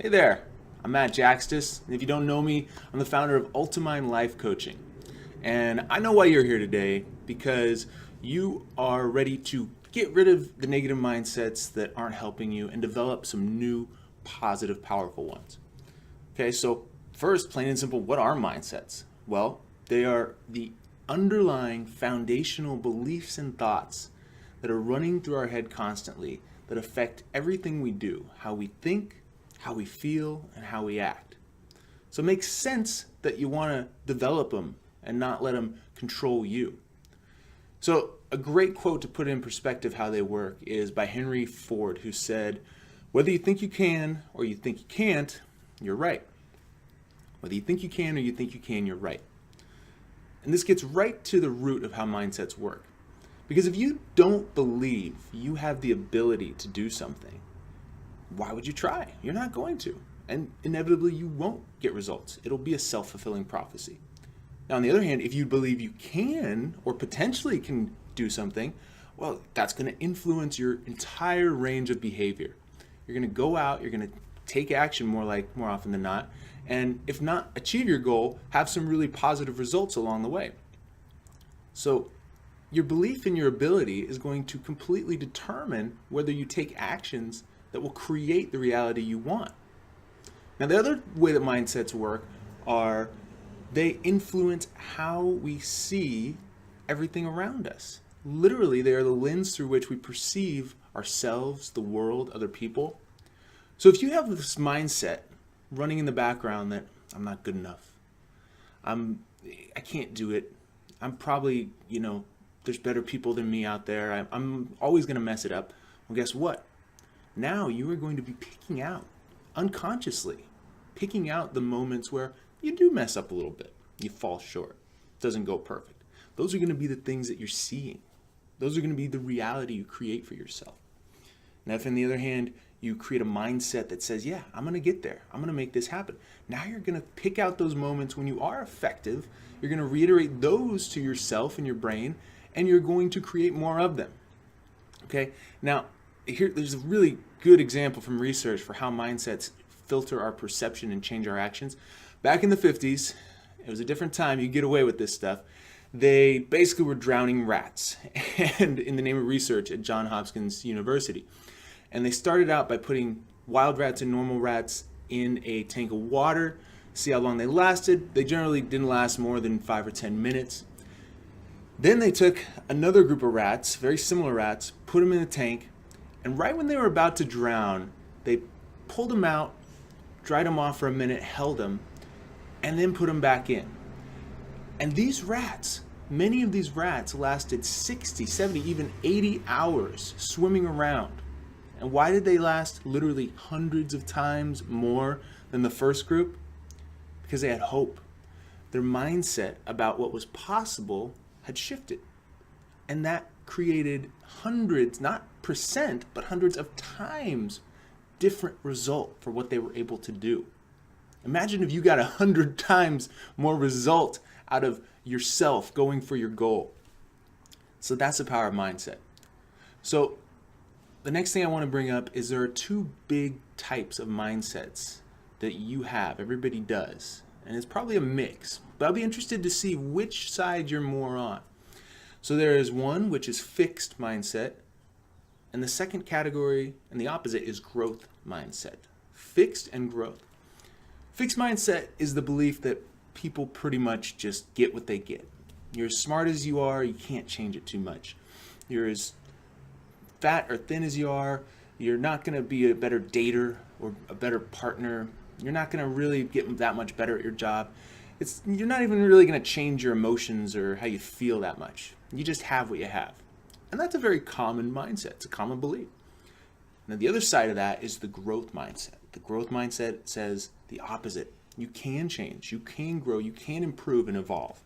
Hey there, I'm Matt Jaxtis, and if you don't know me, I'm the founder of Ultimine Life Coaching. And I know why you're here today because you are ready to get rid of the negative mindsets that aren't helping you and develop some new, positive, powerful ones. Okay, so first, plain and simple, what are mindsets? Well, they are the underlying foundational beliefs and thoughts that are running through our head constantly that affect everything we do, how we think, how we feel, and how we act. So it makes sense that you want to develop them and not let them control you. So a great quote to put in perspective how they work is by Henry Ford, who said, "Whether you think you can or you think you can't, you're right. Whether you think you can or you think you can, you're right." And this gets right to the root of how mindsets work. Because if you don't believe you have the ability to do something, why would you try? You're not going to. And inevitably, you won't get results. It'll be a self-fulfilling prophecy. Now, on the other hand, if you believe you can or potentially can do something, well, that's going to influence your entire range of behavior. You're going to go out, you're going to take action more often than not, and if not achieve your goal, have some really positive results along the way. So your belief in your ability is going to completely determine whether you take actions that will create the reality you want. Now, the other way that mindsets work are they influence how we see everything around us. Literally, they are the lens through which we perceive ourselves, the world, other people. So if you have this mindset running in the background that I'm not good enough, I can't do it, I'm probably, there's better people than me out there, I'm always going to mess it up. Well, guess what? Now you are going to be unconsciously picking out the moments where you do mess up a little bit. You fall short. It doesn't go perfect. Those are going to be the things that you're seeing. Those are going to be the reality you create for yourself. Now, if on the other hand, you create a mindset that says, yeah, I'm going to get there. I'm going to make this happen. Now you're going to pick out those moments when you are effective. You're going to reiterate those to yourself and your brain, and you're going to create more of them. Okay? Now, there's a really good example from research for how mindsets filter our perception and change our actions. Back in the 50s, it was a different time. You get away with this stuff. They basically were drowning rats, and in the name of research at Johns Hopkins University. And they started out by putting wild rats and normal rats in a tank of water, see how long they lasted. They generally didn't last more than 5 or 10 minutes. Then they took another group of rats, very similar rats, put them in a tank, and right when they were about to drown, they pulled them out, dried them off for a minute, held them, and then put them back in. And these rats, many of these rats lasted 60, 70, even 80 hours swimming around. And why did they last literally hundreds of times more than the first group? Because they had hope. Their mindset about what was possible had shifted. And that created hundreds, not percent, but hundreds of times different result for what they were able to do. Imagine if you got 100 times more result out of yourself going for your goal. So that's the power of mindset. So the next thing I want to bring up is there are two big types of mindsets that you have. Everybody does. And it's probably a mix. But I'll be interested to see which side you're more on. So there is one which is fixed mindset. And the second category and the opposite is growth mindset. Fixed and growth. Fixed mindset is the belief that people pretty much just get what they get. You're as smart as you are, you can't change it too much. You're as fat or thin as you are, you're not going to be a better dater or a better partner. You're not going to really get that much better at your job. You're not even really going to change your emotions or how you feel that much. You just have what you have. And that's a very common mindset. It's a common belief. Now, the other side of that is the growth mindset. The growth mindset says the opposite. You can change, you can grow, you can improve and evolve.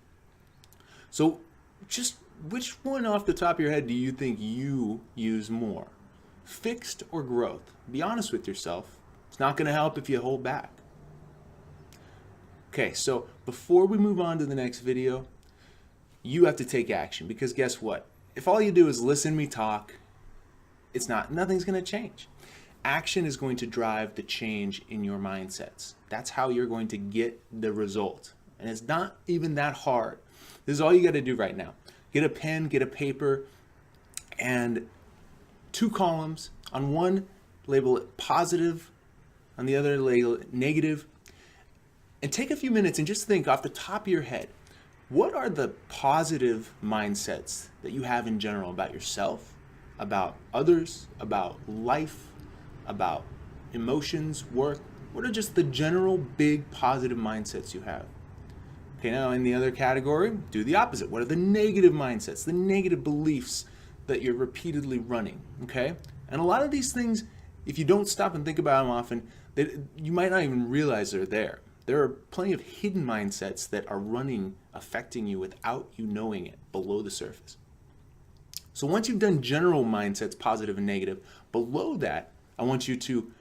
So just which one off the top of your head do you think you use more? Fixed or growth? Be honest with yourself. It's not going to help if you hold back. Okay, so before we move on to the next video, you have to take action, because guess what? If all you do is listen to me talk, nothing's going to change. action is going to drive the change in your mindsets. That's how you're going to get the result. And it's not even that hard. This is all you got to do right now. Get a pen, get a paper, and 2 columns. On one, label it positive. On the other, label it negative. And take a few minutes and just think off the top of your head, what are the positive mindsets that you have in general about yourself, about others, about life, about emotions, work? What are just the general big positive mindsets you have? Okay, now in the other category, do the opposite. What are the negative mindsets, the negative beliefs that you're repeatedly running, okay? And a lot of these things, if you don't stop and think about them often, you might not even realize they're there. There are plenty of hidden mindsets that are running, affecting you without you knowing it, below the surface. So once you've done general mindsets, positive and negative, below that, I want you to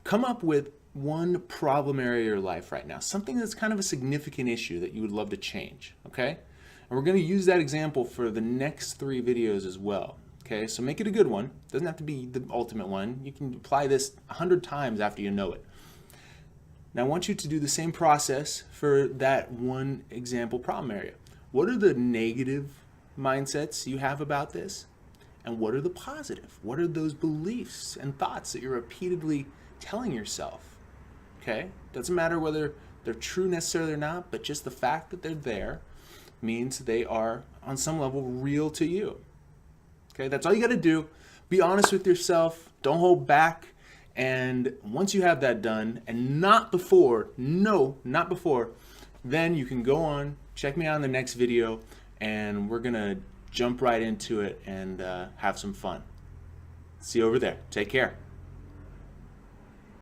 come up with one problem area of your life right now, something that's kind of a significant issue that you would love to change, okay? And we're going to use that example for the next 3 videos as well, okay? So make it a good one. It doesn't have to be the ultimate one. You can apply this 100 times after you know it. Now I want you to do the same process for that one example problem area. What are the negative mindsets you have about this? And what are the positive? What are those beliefs and thoughts that you're repeatedly telling yourself? Okay? Doesn't matter whether they're true necessarily or not, but just the fact that they're there means they are on some level real to you. Okay? That's all you got to do. Be honest with yourself. Don't hold back. And once you have that done, and not before, not before, then you can go on, check me out in the next video, and we're going to jump right into it and have some fun. See you over there. Take care.